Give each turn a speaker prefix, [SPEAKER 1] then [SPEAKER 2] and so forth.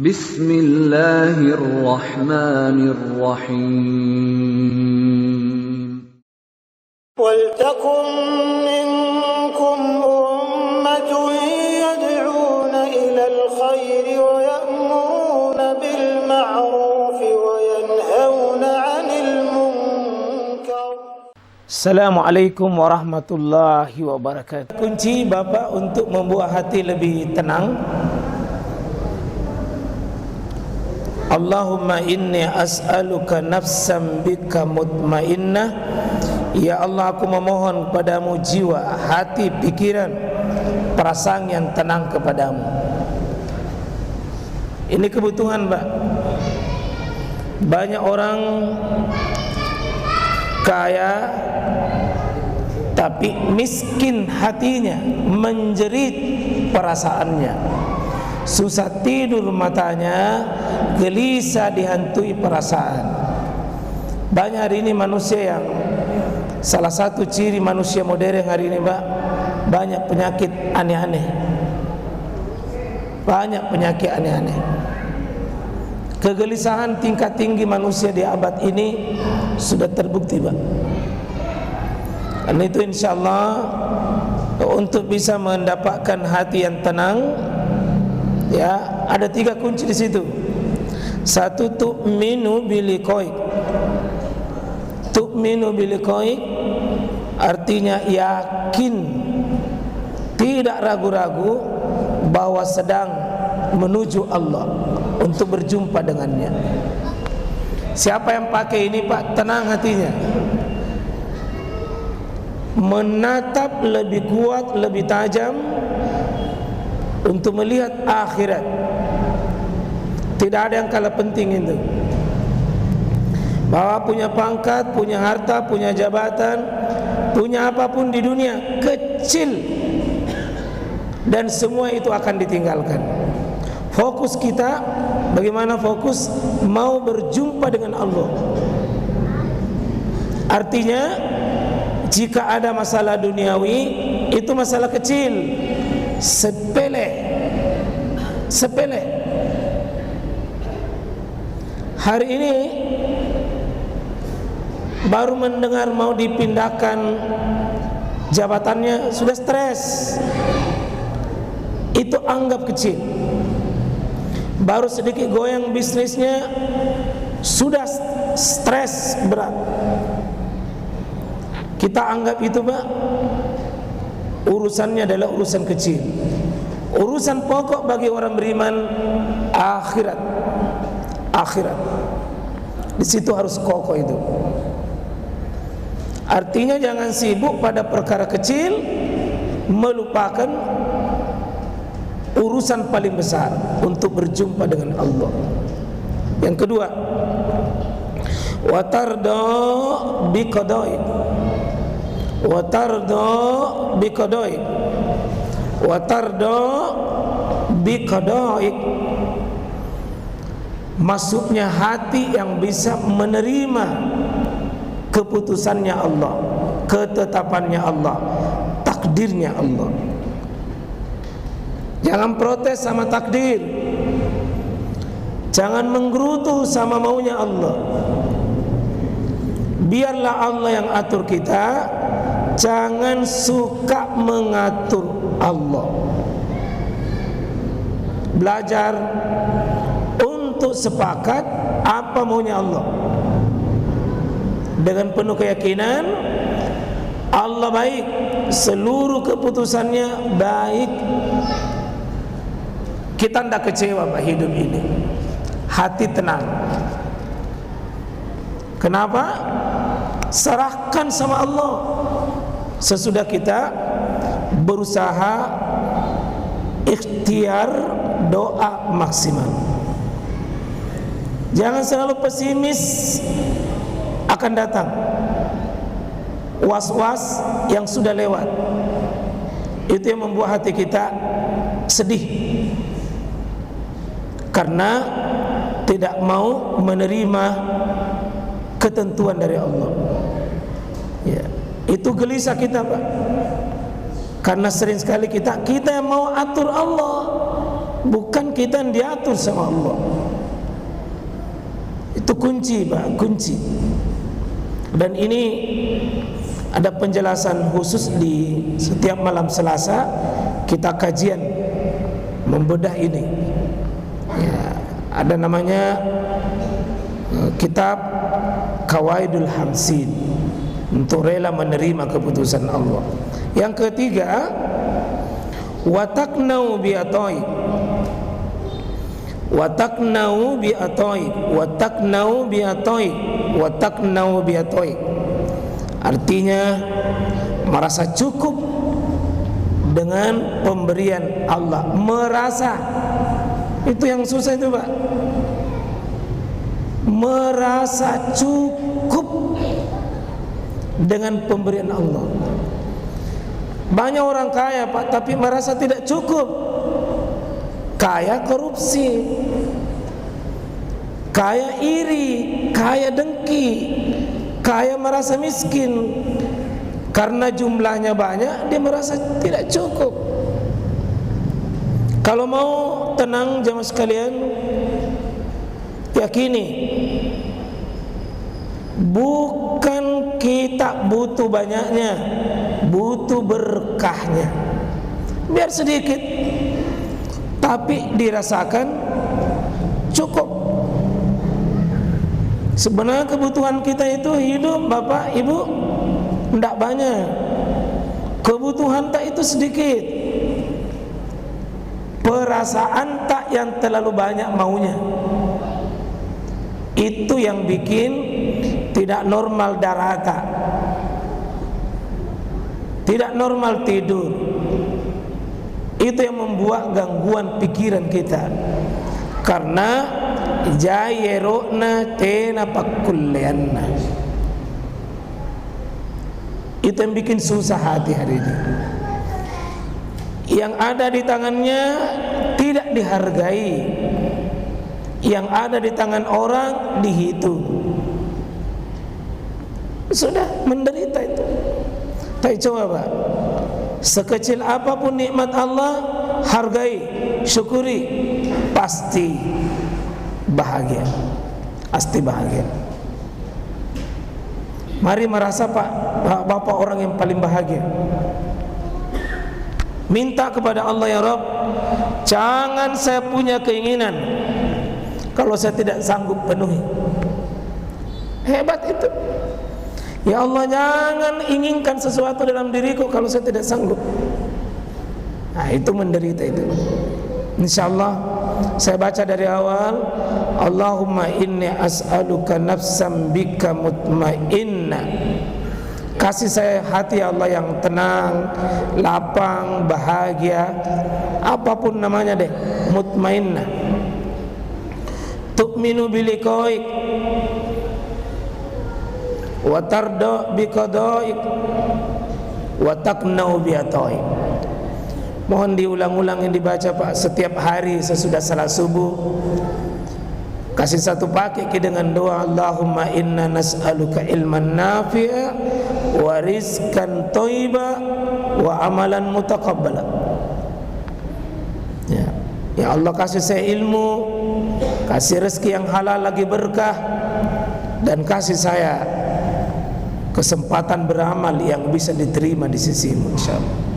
[SPEAKER 1] Bismillahirrahmanirrahim.
[SPEAKER 2] وَلْتَكُنْ مِنْكُمْ أُمَّةٌ يَدْعُونَ إِلَى الْخَيْرِ وَيَأْمُرُونَ بِالْمَعْرُوفِ وَيَنْهَوْنَ عَنِ الْمُنْكَرِ.
[SPEAKER 3] Assalamualaikum warahmatullahi wabarakatuh. Kunci Bapak untuk membuat hati lebih tenang. Allahumma inni as'aluka nafsan bika mutmainnah. Ya Allah, aku memohon kepadamu jiwa, hati, pikiran, perasaan yang tenang kepadamu. Ini kebutuhan, Pak. Banyak orang kaya tapi miskin hatinya, menjerit perasaannya, susah tidur matanya, gelisah dihantui perasaan. Banyak hari ini manusia yang salah satu ciri manusia modern hari ini, Pak, banyak penyakit aneh-aneh. Banyak penyakit aneh-aneh. Kegelisahan tingkat tinggi manusia di abad ini sudah terbukti, Pak. Karena itu insyaallah untuk bisa mendapatkan hati yang tenang, ya, ada 3 kunci di situ. 1, tu'minu biliqaik. Tu'minu biliqaik artinya yakin, tidak ragu-ragu bahwa sedang menuju Allah untuk berjumpa dengannya. Siapa yang pakai ini, Pak, tenang hatinya, menatap lebih kuat, lebih tajam untuk melihat akhirat. Tidak ada yang kalah penting itu. Bahwa punya pangkat, punya harta, punya jabatan, punya apapun di dunia kecil, dan semua itu akan ditinggalkan. Fokus kita bagaimana? Fokus mau berjumpa dengan Allah. Artinya jika ada masalah duniawi, itu masalah kecil, sepele. Hari ini baru mendengar mau dipindahkan jabatannya sudah stres. Itu anggap kecil. Baru sedikit goyang bisnisnya sudah stres berat. Kita anggap itu, Pak, urusannya adalah urusan kecil. Urusan pokok bagi orang beriman akhirat. Akhirat. Di situ harus kokoh itu. Artinya jangan sibuk pada perkara kecil, melupakan urusan paling besar untuk berjumpa dengan Allah. Yang kedua, watardo biqadai. Watardo biqadai. Watardo biqadai. Masuknya hati yang bisa menerima keputusannya Allah, ketetapannya Allah, takdirnya Allah. Jangan protes sama takdir. Jangan menggerutu sama maunya Allah. Biarlah Allah yang atur kita. Jangan suka mengatur Allah. Belajar untuk sepakat apa maunya Allah. Dengan penuh keyakinan Allah baik, seluruh keputusannya baik. Kita tidak kecewa, Pak, hidup ini. Hati tenang. Kenapa? Serahkan sama Allah. Sesudah kita berusaha ikhtiar doa maksimal. Jangan selalu pesimis akan datang, was-was yang sudah lewat. Itu yang membuat hati kita sedih, karena tidak mau menerima ketentuan dari Allah. Ya, itu gelisah kita, Pak. Karena sering sekali kita yang mau atur Allah. bukan kita yang diatur sama Allah. Itu kunci, Pak, kunci. Dan ini ada penjelasan khusus di setiap malam Selasa kita kajian membedah ini. Ya, ada namanya kitab Qawaidul Hamsin, untuk rela menerima keputusan Allah. Yang ketiga, wataknau bi'atoi, wataknau bi'atoi, wataknau bi'atoi, wataknau bi'atoi. Artinya merasa cukup dengan pemberian Allah. Merasa, itu yang susah itu, Pak. Merasa cukup dengan pemberian Allah. Banyak orang kaya, Pak, tapi merasa tidak cukup. Kaya korupsi, kaya iri, kaya dengki, kaya merasa miskin. Karena jumlahnya banyak, dia merasa tidak cukup. Kalau mau tenang jamaah sekalian, yakini bukan kita butuh banyaknya, butuh berkahnya. Biar sedikit, tapi dirasakan cukup. Sebenarnya kebutuhan kita itu hidup, Bapak, Ibu, tidak banyak. Kebutuhan tak itu sedikit. Perasaan tak yang terlalu banyak maunya. Itu yang bikin tidak normal darata, tidak normal tidur. Itu yang membuat gangguan pikiran kita. Karena jayerokna tena pakulleanna, itu yang bikin susah hati hari ini. Yang ada di tangannya tidak dihargai, yang ada di tangan orang dihitung. Sudah menderita itu. Tapi coba, Pak, sekecil apapun nikmat Allah, hargai, syukuri, pasti bahagia. Pasti bahagia. Mari merasa, Pak, Bapak orang yang paling bahagia. Minta kepada Allah, ya Rabb, jangan saya punya keinginan kalau saya tidak sanggup penuhi. Hebat itu. Ya Allah, jangan inginkan sesuatu dalam diriku kalau saya tidak sanggup. Nah, itu menderita itu. InsyaAllah saya baca dari awal. Allahumma inni as'aluka nafsan bika mutmainna. Kasih saya hati Allah yang tenang, lapang, bahagia, apapun namanya deh, mutmainnah. Tu'minu biliqaik wa tarda biqadaik wa taqnau bi'ataik. Mohon diulang-ulang yang dibaca, Pak, setiap hari sesudah salat subuh. Kasih satu pakai dengan doa, Allahumma inna nas'aluka ilman nafi'a wa rizqan thayyiba wa amalan mutaqabbala. Ya Allah, kasih saya ilmu, kasih rezeki yang halal lagi berkah, dan kasih saya kesempatan beramal yang bisa diterima di sisimu, insyaallah.